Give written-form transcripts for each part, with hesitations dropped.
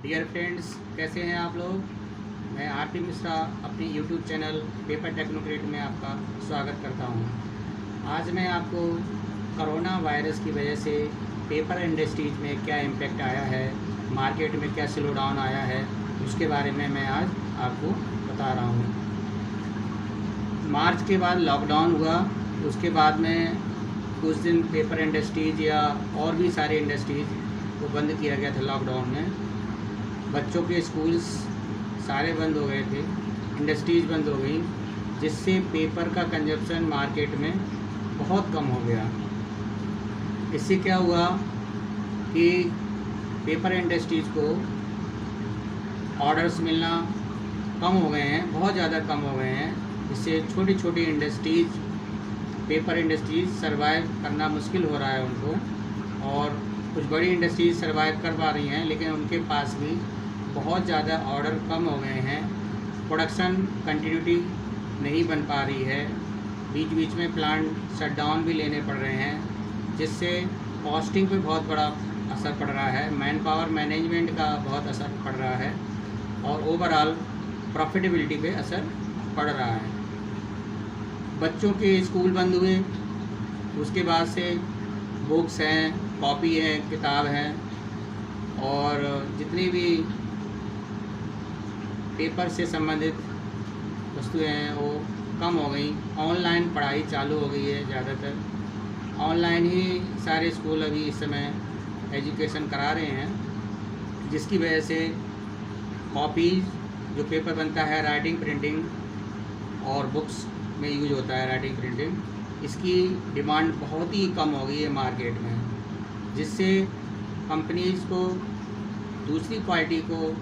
Dear friends, कैसे हैं आप लोग। मैं आरपी मिश्रा अपनी यूट्यूब चैनल पेपर टेक्नोक्रेट में आपका स्वागत करता हूं। आज मैं आपको कोरोना वायरस की वजह से पेपर इंडस्ट्रीज में क्या इम्पेक्ट आया है, मार्केट में क्या स्लो डाउन आया है, उसके बारे में मैं आज आपको बता रहा हूं। मार्च के बाद लॉकडाउन हुआ, उसके बाद में कुछ दिन पेपर इंडस्ट्रीज़ या और भी सारे इंडस्ट्रीज़ को बंद किया गया था लॉकडाउन में। बच्चों के स्कूल्स सारे बंद हो गए थे, इंडस्ट्रीज़ बंद हो गई, जिससे पेपर का कंजप्शन मार्केट में बहुत कम हो गया। इससे क्या हुआ कि पेपर इंडस्ट्रीज़ को ऑर्डर्स मिलना कम हो गए हैं, बहुत ज़्यादा कम हो गए हैं। इससे छोटी छोटी इंडस्ट्रीज़, पेपर इंडस्ट्रीज़ सर्वाइव करना मुश्किल हो रहा है उनको, और कुछ बड़ी इंडस्ट्रीज़ सर्वाइव कर पा रही हैं, लेकिन उनके पास भी बहुत ज़्यादा ऑर्डर कम हो गए हैं। प्रोडक्शन कंटिन्यूटी नहीं बन पा रही है, बीच बीच में प्लांट शटडाउन भी लेने पड़ रहे हैं, जिससे कॉस्टिंग पे बहुत बड़ा असर पड़ रहा है, मैन पावर मैनेजमेंट का बहुत असर पड़ रहा है, और ओवरऑल प्रॉफिटेबिलिटी पे असर पड़ रहा है। बच्चों के स्कूल बंद हुए, उसके बाद से बुक्स हैं, कॉपी है, किताब है, और जितनी भी पेपर से संबंधित वस्तुएं हैं वो कम हो गई। ऑनलाइन पढ़ाई चालू हो गई है, ज़्यादातर ऑनलाइन ही सारे स्कूल अभी इस समय एजुकेशन करा रहे हैं, जिसकी वजह से कॉपीज़, जो पेपर बनता है राइटिंग प्रिंटिंग और बुक्स में यूज होता है राइटिंग प्रिंटिंग, इसकी डिमांड बहुत ही कम हो गई है मार्केट में, जिससे कंपनीज़ को दूसरी क्वालिटी को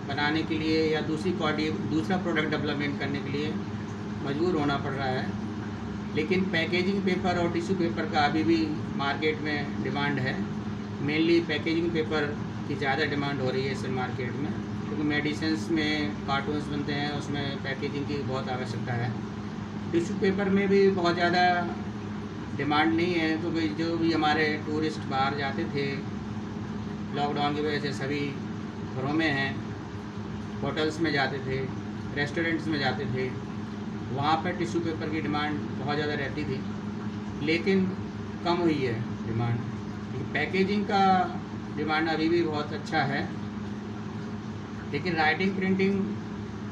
बनाने के लिए या दूसरा प्रोडक्ट डेवलपमेंट करने के लिए मजबूर होना पड़ रहा है। लेकिन पैकेजिंग पेपर और टिश्यू पेपर का अभी भी मार्केट में डिमांड है। मेनली पैकेजिंग पेपर की ज़्यादा डिमांड हो रही है इस मार्केट में, क्योंकि मेडिसिन्स में कार्टून्स बनते हैं, उसमें पैकेजिंग की बहुत आवश्यकता है। टिश्यू पेपर में भी बहुत ज़्यादा डिमांड नहीं है, क्योंकि जो भी हमारे टूरिस्ट बाहर जाते थे लॉकडाउन की वजह से, सभी घरों में हैं, होटल्स में जाते थे, रेस्टोरेंट्स में जाते थे, वहाँ पर टिश्यू पेपर की डिमांड बहुत ज़्यादा रहती थी, लेकिन कम हुई है डिमांड। पैकेजिंग का डिमांड अभी भी बहुत अच्छा है, लेकिन राइटिंग प्रिंटिंग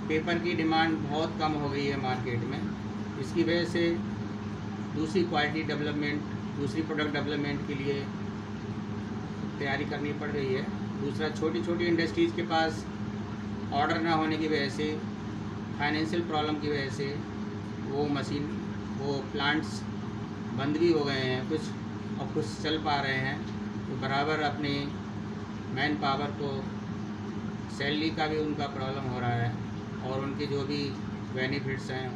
पेपर की डिमांड बहुत कम हो गई है मार्केट में। इसकी वजह से दूसरी क्वालिटी डेवलपमेंट, दूसरी प्रोडक्ट डेवलपमेंट के लिए तैयारी करनी पड़ रही है। दूसरा, छोटी छोटी इंडस्ट्रीज़ के पास ऑर्डर ना होने की वजह से, फाइनेंशियल प्रॉब्लम की वजह से वो प्लांट्स बंद भी हो गए हैं कुछ, और कुछ चल पा रहे हैं, तो बराबर अपने मैन पावर को, सैलरी का भी उनका प्रॉब्लम हो रहा है, और उनके जो भी बेनिफिट्स हैं